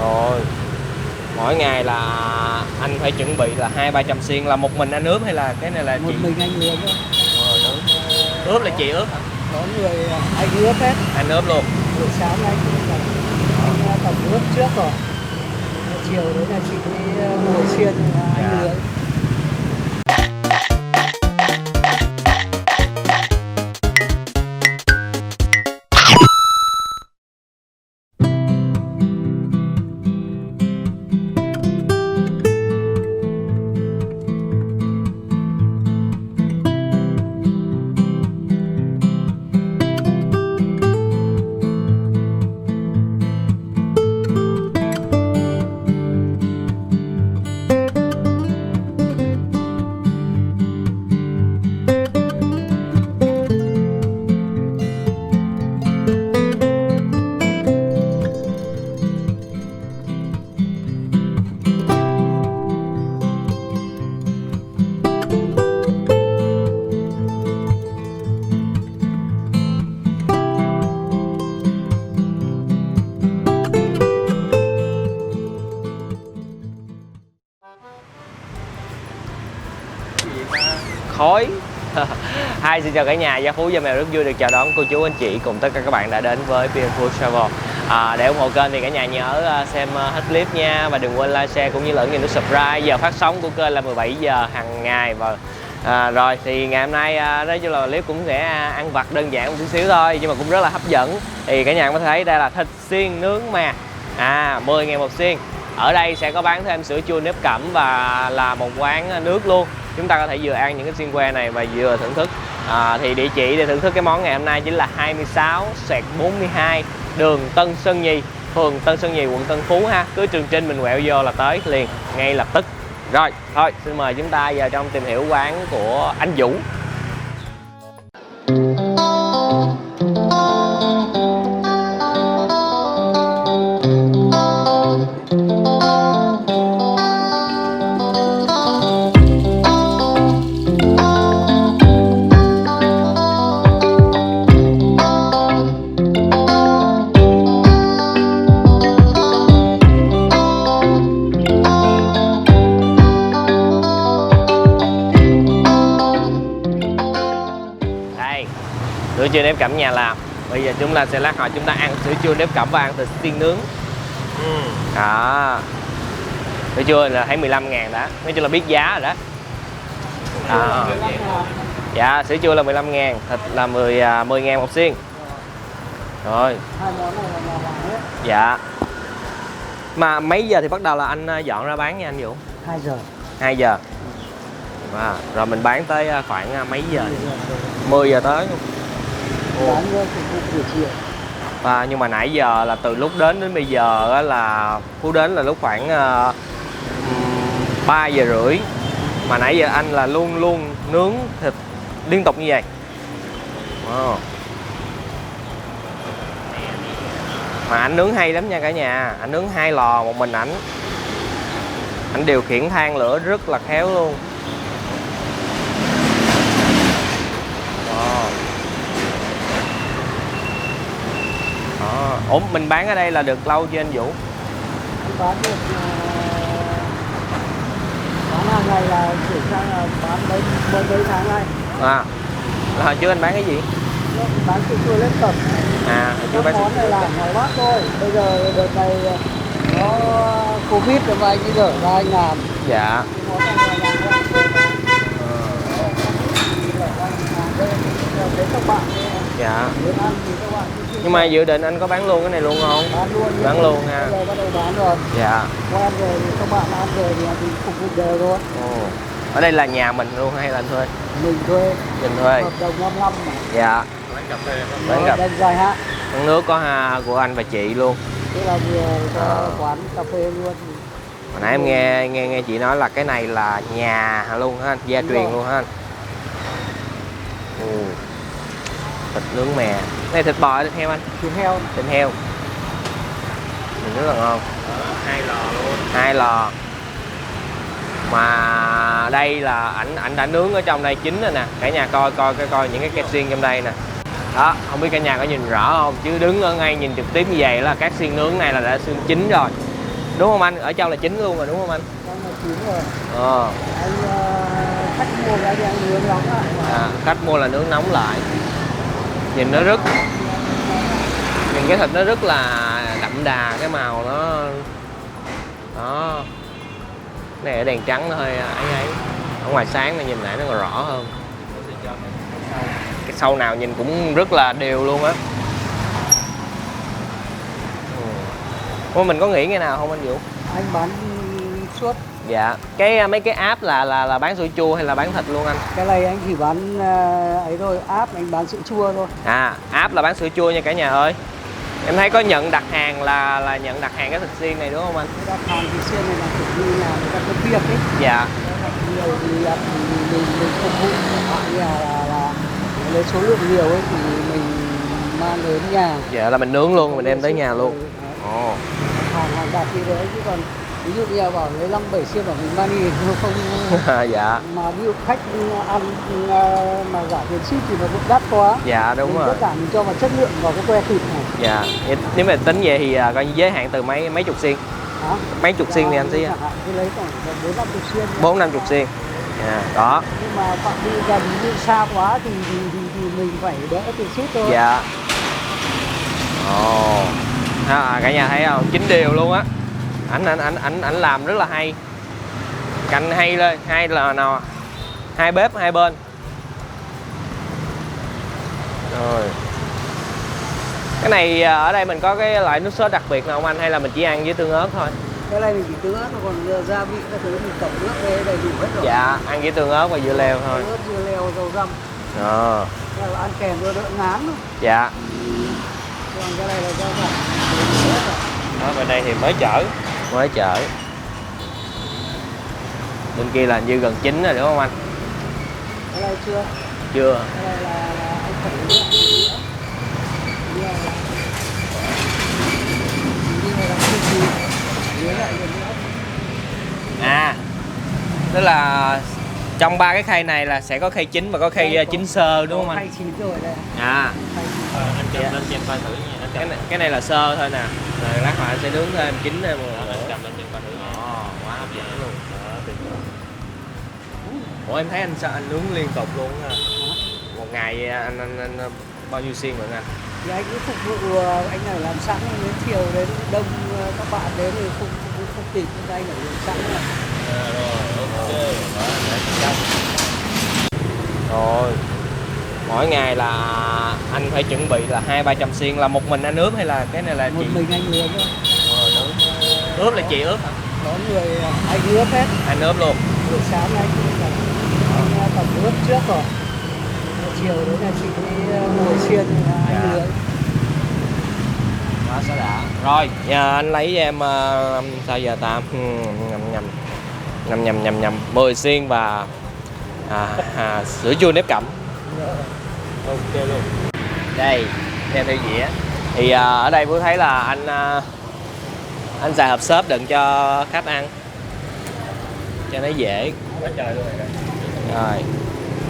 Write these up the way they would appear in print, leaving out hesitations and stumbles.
Rồi, mỗi ngày là anh phải chuẩn bị là 200-300 xiên, là một mình anh ướp hay là cái này là Một chị? mình anh ướp thôi. Ướp là chị ướp hả? Có người anh ướp hết. Anh ướp luôn. Buổi sáng anh tổng ướp trước rồi. Chiều đấy là chị ngồi xiên anh ướp. Khói. Hi, xin chào cả nhà. Gia Phú Gia Mèo rất vui được chào đón cô chú anh chị cùng tất cả các bạn đã đến với Beautiful Travel. Để ủng hộ kênh thì cả nhà nhớ xem hết clip nha, và đừng quên like, share cũng như là ấn nút subscribe. Giờ phát sóng của kênh là 17 giờ hàng ngày. Và rồi thì ngày hôm nay nói chung là clip cũng sẽ ăn vặt đơn giản một chút xíu thôi, nhưng mà cũng rất là hấp dẫn. Thì cả nhà có thể thấy đây là thịt xiên nướng mè, 10.000 một xiên. Ở đây sẽ có bán thêm sữa chua nếp cẩm và là một quán nước luôn. Chúng ta có thể vừa ăn những cái xiên que này và vừa thưởng thức. Thì địa chỉ để thưởng thức cái món ngày hôm nay chính là 26/42 đường Tân Sơn Nhì, phường Tân Sơn Nhì, quận Tân Phú ha. Cứ trường Trinh mình quẹo vô là tới liền ngay lập tức. Rồi, thôi xin mời chúng ta vào trong tìm hiểu quán của anh Vũ. Sữa chua nếp cẩm nhà làm. Bây giờ chúng ta sẽ lát họ chúng ta ăn sữa chua nếp cẩm và ăn thịt xiên nướng. Đó. Sữa chua là thấy 15.000 đó. Nói chung là biết giá rồi đó. Dạ, sữa chua là 15.000, thịt là 10.000 một xiên. Rồi. Hai món này là nhà hàng hết. Dạ. Mà mấy giờ thì bắt đầu là anh dọn ra bán nha anh Vũ? 2 giờ. 2 giờ. Rồi mình bán tới khoảng mấy giờ? 10 giờ tới. Bán phục vụ buổi chiều. Nhưng mà nãy giờ là từ lúc đến bây giờ là Phú đến là lúc khoảng 3 giờ rưỡi. Mà nãy giờ anh là luôn nướng thịt liên tục như vậy. Mà anh nướng hay lắm nha cả nhà. Anh nướng 2 lò một mình ảnh. Anh điều khiển than lửa rất là khéo luôn. Ủa mình bán ở đây là được lâu chưa anh Vũ? Bán được bán hàng ngày là chuyển sang là bán mấy tháng nay. Là hồi trước anh bán cái gì? Bán sữa chua nếp cẩm. Hồi trước bán món này là ngoài Bắc thôi. Bây giờ đợt này có Covid rồi mà anh đi gửi ra anh làm. Dạ. Món này là để các bạn. Dạ. Ăn thì các bạn. Nhưng mà dự định anh có bán luôn cái này luôn không? Bán luôn ha. Bây giờ bắt đầu bán rồi. Dạ. Quen rồi thì các bạn ăn rồi thì phục vụ đều thôi. Ở đây là nhà mình luôn hay là anh thuê? Mình thuê. Mình thuê. Hợp đồng 5 năm mà. Dạ. Bán cà phê. Bán cà phê dài hạn. Quán nước có của anh và chị luôn. Thế là vừa có quán cà phê luôn. Hồi nãy em nghe chị nói là cái này là nhà luôn ha anh, gia truyền luôn ha anh. Thịt nướng mè. Này thịt bò hay thịt heo anh? Thịt heo. Thịt heo. Rất là ngon. 2 lò luôn. 2 lò. Mà đây là ảnh đã nướng ở trong đây chín rồi nè. Cả nhà coi những cái xiên trong đây nè. Đó, không biết cả nhà có nhìn rõ không, chứ đứng ở ngay nhìn trực tiếp như vậy là các xiên nướng này là đã xương chín rồi. Đúng không anh? Ở trong là chín luôn rồi đúng không anh? Trong là chín rồi. Anh khách mua cái thì anh nướng nóng lại. Khách mua là nướng nóng lại. Nhìn nó rất, nhìn cái thịt nó rất là đậm đà, cái màu nó đó. Cái này ở đèn trắng nó hơi ấy. Ở ngoài sáng này nhìn lại nó còn rõ hơn. Cái sâu nào nhìn cũng rất là đều luôn á. Ủa mình có nghĩ cái nào không anh Vũ? Anh bán suốt. Dạ. Cái mấy cái app là bán sữa chua hay là bán thịt luôn anh? Cái này anh chỉ bán ấy thôi, app anh bán sữa chua thôi. App là bán sữa chua nha cả nhà ơi. Em thấy có nhận đặt hàng là nhận đặt hàng cái thịt xiên này đúng không anh? Đặt hàng thịt xiên này là kiểu như là người ta có việc ấy. Dạ. Nhiều thì mình phục vụ như là lấy số lượng nhiều ấy thì mình mang đến nhà. Dạ là mình nướng luôn, mình đem tới nhà luôn. Ồ. Hàng đặt thì đấy, chứ còn ví dụ như bảo lấy 5-7 xiên bảo mình mang đi không. Dạ. Mà ví dụ khách ăn mà giả tiền ship thì nó cũng đắt quá. Dạ đúng mình rồi. tất cả mình cho vào chất lượng vào cái que thịt này. Dạ. Nếu mà tính vậy thì coi như giới hạn từ mấy chục xiên. Mấy chục xiên thì anh sẽ cái lấy khoảng 4-50 xiên. 4-50 xiên. Dạ, đó. Nhưng mà phạm vi gần như xa quá thì mình phải đỡ tiền ship thôi. Dạ. Ồ. Cả nhà thấy không? Chín đều luôn á. Ảnh làm rất là hay. Cạnh hay lên, hay là nào? Hai bếp hai bên. Rồi. Cái này ở đây mình có cái loại nước sốt đặc biệt nào không anh hay là mình chỉ ăn với tương ớt thôi? Cái này mình chỉ tương ớt, còn gia vị các thứ mình tổng nước về đầy đủ hết rồi. Dạ, ăn với tương ớt và dưa leo thôi. Tương ớt, dưa leo, rau răm. Cái là ăn kèm cho đỡ ngán thôi. Dạ. Còn cái này là rau răm. Đó, bên đây thì mới chở. Bên kia là hình như gần chín rồi đúng không anh? Cái này chưa. Chưa. Cái này là anh phải nữa. Tức là trong 3 cái khay này là sẽ có khay chín và có khay chín sơ đúng không anh? Khay chín rồi đây. Anh cầm lên cho em coi thử nha. Cái này là sơ thôi nè. Rồi lát nữa anh sẽ nướng thêm chín thêm một. Anh cầm lên cho em coi thử nha. Quá hấp dẫn luôn. Ủa em thấy anh nướng liên tục luôn á. Một ngày anh bao nhiêu xiên rồi anh? Thì anh cứ phục vụ anh này làm sẵn đến chiều đến đông các bạn đến thì không kịp nên anh phải làm sẵn rồi. Rồi mỗi ngày là anh phải chuẩn bị là 200-300 xiên, là một mình anh ướp hay là cái này là một chị? mình anh ướp thôi. Ướp là chị ướp hả? Có người anh ướp hết. Anh ướp luôn. Buổi sáng anh tập ướp trước rồi. Chiều đấy là chị ngồi xiên anh nướng. Quá sẽ đã. Rồi giờ anh lấy cho em sao giờ ta nhầm 10 xiên và sữa chua nếp cẩm. Ok luôn. Đây theo dĩa thì ở đây Phú thấy là anh xài hộp xốp đựng cho khách ăn cho nó dễ. Quá trời luôn rồi.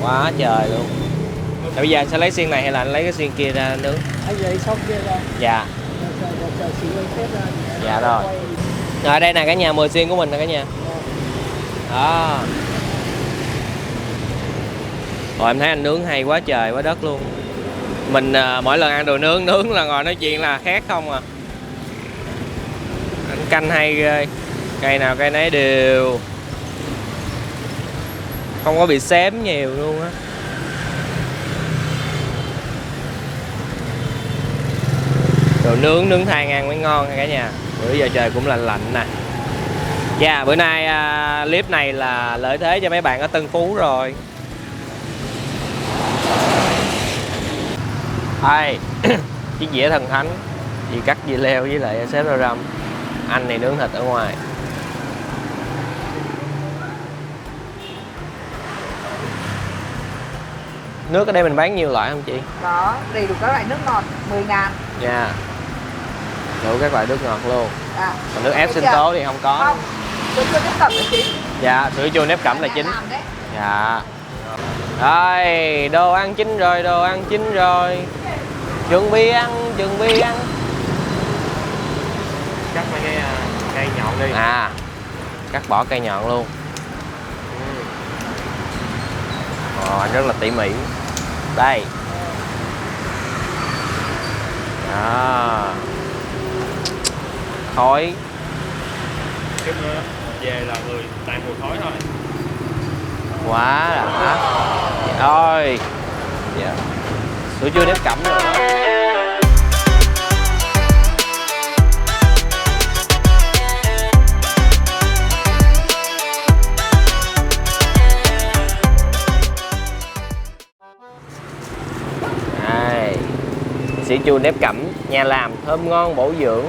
Quá trời luôn. Bây giờ anh sẽ lấy xiên này hay là anh lấy cái xiên kia ra nướng? Anh lấy xong kia ra. Dạ. Chờ xíu anh xếp ra. Dạ rồi. Rồi đây nè cả nhà, 10 xiên của mình nè cả nhà. Đó. Rồi em thấy anh nướng hay quá trời quá đất luôn. Mình mỗi lần ăn đồ nướng là ngồi nói chuyện là khác không à. Anh canh hay ghê. Cây nào cây nấy đều. Không có bị xém nhiều luôn á. Đồ nướng than ăn mới ngon cả nhà. Bữa giờ trời cũng lạnh nè. Dạ bữa nay clip này là lợi thế cho mấy bạn ở Tân Phú rồi. Đây chiếc dĩa thần thánh, dì cắt dưa leo với lại xếp rau răm. Anh này nướng thịt ở ngoài. Nước ở đây mình bán nhiều loại không chị? Có, đầy đủ các loại nước ngọt 10.000. Dạ. Đủ các loại nước ngọt luôn. Còn nước ép sinh chưa? tố thì không có. Không, sữa chua nếp cẩm là chính. Dạ, sữa chua nếp cẩm là chính. Dạ. Rồi, đồ ăn chín rồi. Chuẩn bị ăn. Cắt mấy cái cây nhọn đi. À, cắt bỏ cây nhọn luôn. Anh rất là tỉ mỉ. Đây. Đó. Khói. Chứ về là người toàn mùi khói thôi. Quá đã. Ôi. Dạ. Sữa chua nếp cẩm nữa. Sữa chua nếp cẩm nhà làm thơm ngon bổ dưỡng.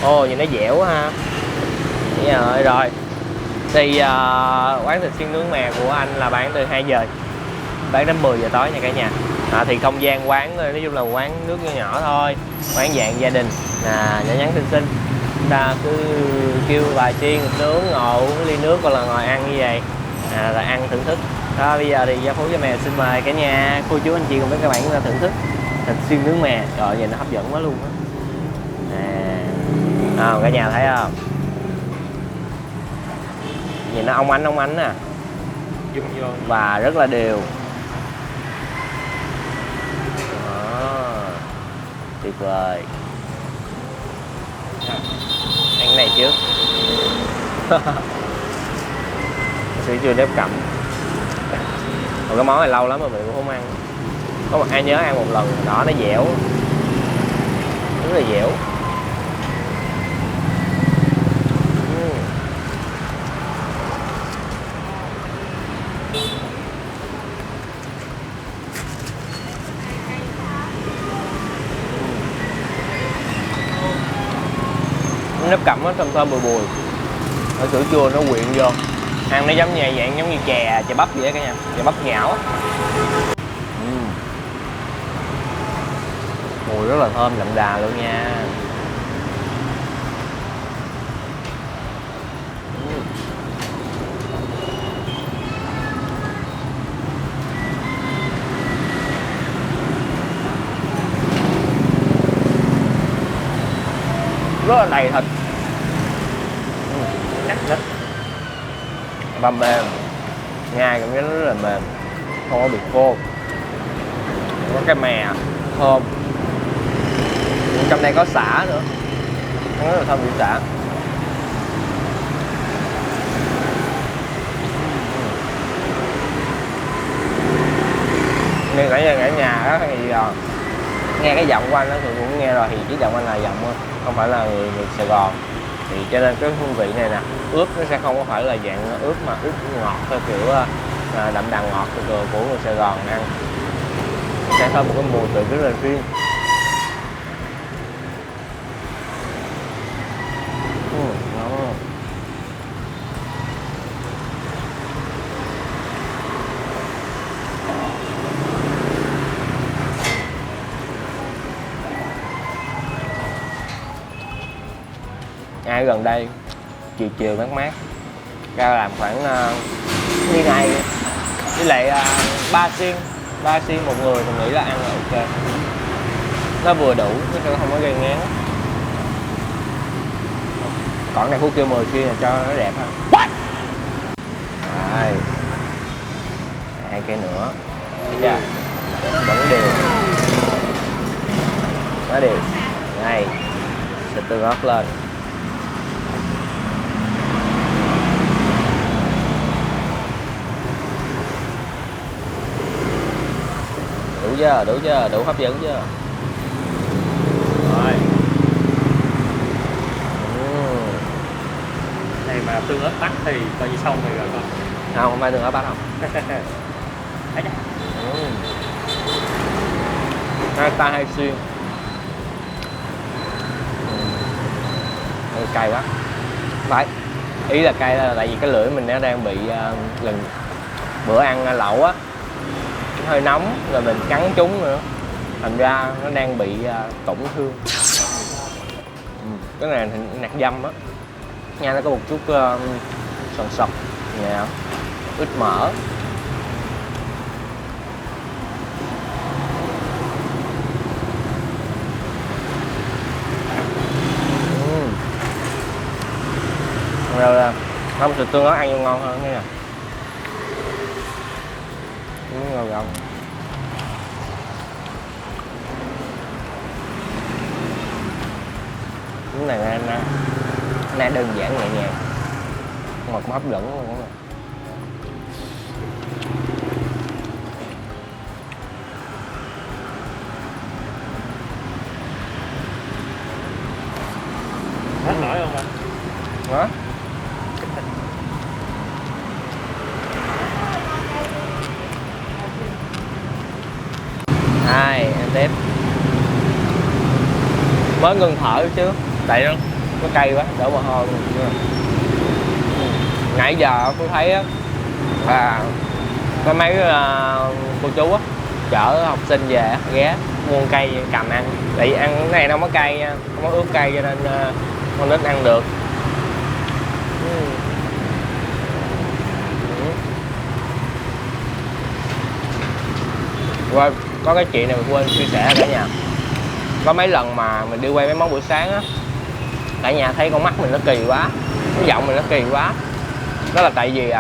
Ồ, nhìn nó dẻo quá ha. Rồi thì quán thịt xiên nướng mè của anh là bán từ 2 giờ bán đến 10 giờ tối nha cả nhà. Thì không gian quán nói chung là quán nước nhỏ nhỏ thôi, quán dạng gia đình, nhỏ nhắn xinh xinh. Ta cứ kêu vài xiên thịt nướng ngồi uống ly nước hoặc là ngồi ăn như vậy, là ăn thưởng thức. Đó, bây giờ thì Gia Phú Gia Mèo xin mời cả nhà cô chú anh chị cùng với các bạn thưởng thức thịt xiên nướng mè. Rồi nhìn nó hấp dẫn quá luôn á. Cả nhà thấy không? Nhìn nó óng ánh nè, và rất là đều. Đó. Tuyệt vời. Ăn cái này trước. Sữa chua nếp cẩm. Một cái món này lâu lắm mà mình cũng không ăn. Có một ai nhớ ăn một lần đó, nó dẻo, rất là dẻo. Nếp cẩm nó thơm thơm bùi bùi, ở sữa chua nó quyện vô, ăn nó giống như dạng giống như chè bắp vậy đó cả nhà, chè bắp nhão. Mùi rất là thơm đậm đà luôn nha. Rất là đầy thịt, chắc thịt và mềm, nhai cảm giác rất là mềm, không có bị khô. Có cái mè thơm, trong đây có sả nữa, rất là thơm vị sả. Nghe cả nhà đó thì nghe cái giọng của anh đó thì cũng nghe rồi, thì cái giọng anh là giọng không phải là người Sài Gòn, thì cho nên cái hương vị này nè, ướp nó sẽ không có phải là dạng ướp mà ướp ngọt theo kiểu đậm đà ngọt của người Sài Gòn ăn, sẽ có một cái mùi vị rất là riêng. Ngon. Ai gần đây chiều chiều mát mát ra làm khoảng như này với lại 3 xiên một người mình nghĩ là ăn là ok, nó vừa đủ chứ không có gây ngán. Còn này Phú kêu 10 xiên là cho nó đẹp ha. Rồi 2 cái nữa, thấy chưa, vẫn đều, nó đều. Này thịt tương ớt lên. Đủ chưa, đủ hấp dẫn chưa? Rồi. Này mà tương ớt tắt thì coi như xong rồi con. Không phải tương ớt bắt không? Hai ta hai xiên. Cay quá. Phải. Ý là cay là tại vì cái lưỡi mình nó đang bị lần bữa ăn lẩu á, hơi nóng rồi mình cắn trúng nữa, thành ra nó đang bị tổn thương. Cái này nạc dăm á nha, nó có một chút sần sật nha, ít mỡ. Rồi không, thịt tương nó ăn vô ngon hơn nha. Ngon ngon. Cái này nó đơn giản nhẹ nhàng, ngọt mà hấp dẫn luôn đó. Hết nổi không anh? Đó. Hai, ăn tiếp. Mới ngưng thở chứ. Tại nó cay quá, đỡ mồ hôi. Nãy giờ tôi thấy á có mấy cô chú á chở học sinh về ghé mua cây cầm ăn. Tại vì ăn cái này nó không có cay nha, không có ướp cay cho nên con nít ăn được. Rồi có cái chuyện này mình quên chia sẻ cả nhà. Có mấy lần mà mình đi quay mấy món buổi sáng á, cả nhà thấy con mắt mình nó kỳ quá, cái giọng mình nó kỳ quá. Đó là tại vì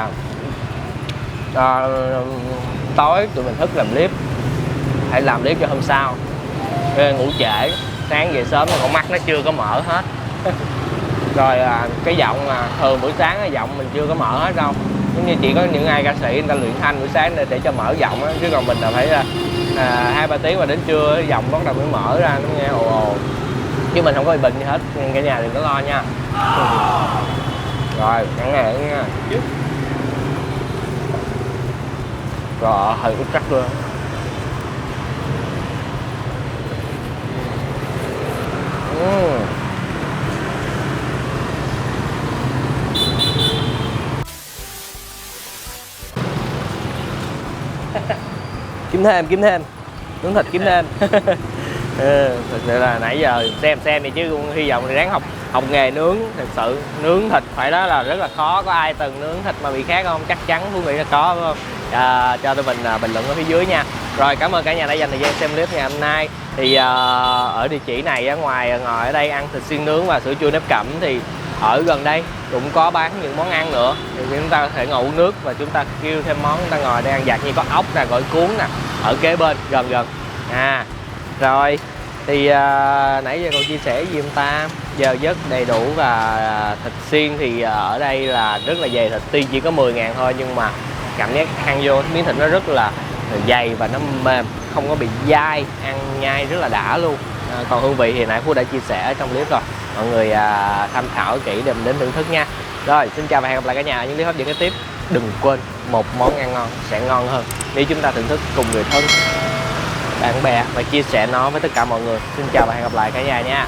tối tụi mình thức làm clip, phải làm clip cho hôm sau, ngủ trễ, sáng về sớm mà con mắt nó chưa có mở hết. Rồi cái giọng thường buổi sáng cái giọng mình chưa có mở hết đâu. Giống như chỉ có những ai ca sĩ người ta luyện thanh buổi sáng để cho mở giọng á, chứ còn mình là phải 2-3 tiếng mà đến trưa giọng bắt đầu mới mở ra, nó nghe ồ ồ. Chứ mình không có bị bệnh gì hết, nên cả nhà đừng có lo nha. Rồi cắn này nha. Rồi hơi út cắt luôn. Kiếm thêm nướng thịt kiếm thêm. Thật sự là nãy giờ xem thì chứ cũng hy vọng ráng học nghề nướng. Thật sự nướng thịt phải đó là rất là khó. Có ai từng nướng thịt mà bị khác không? Chắc chắn Phú nghĩ là có, phải không? Cho tụi mình bình luận ở phía dưới nha. Rồi cảm ơn cả nhà đã dành thời gian xem clip ngày hôm nay. Thì ở địa chỉ này ngoài ở đây ăn thịt xiên nướng và sữa chua nếp cẩm thì ở gần đây cũng có bán những món ăn nữa, thì chúng ta có thể ngồi uống nước và chúng ta kêu thêm món, chúng ta ngồi đây ăn vặt như có ốc nè, gỏi cuốn nè, ở kế bên gần. Rồi thì nãy giờ còn chia sẻ gì không ta? Giờ giấc đầy đủ và thịt xiên thì ở đây là rất là dày thịt, tuy chỉ có 10.000 thôi nhưng mà cảm giác ăn vô miếng thịt nó rất là dày và nó mềm, không có bị dai, ăn nhai rất là đã luôn. Còn hương vị thì nãy Phú đã chia sẻ trong clip rồi, mọi người tham khảo kỹ để mình đến thưởng thức nha. Rồi xin chào và hẹn gặp lại cả nhà ở những clip hấp dẫn kế tiếp. Đừng quên một món ăn ngon sẽ ngon hơn nếu chúng ta thưởng thức cùng người thân, bạn bè và chia sẻ nó với tất cả mọi người. Xin chào và hẹn gặp lại cả nhà nha.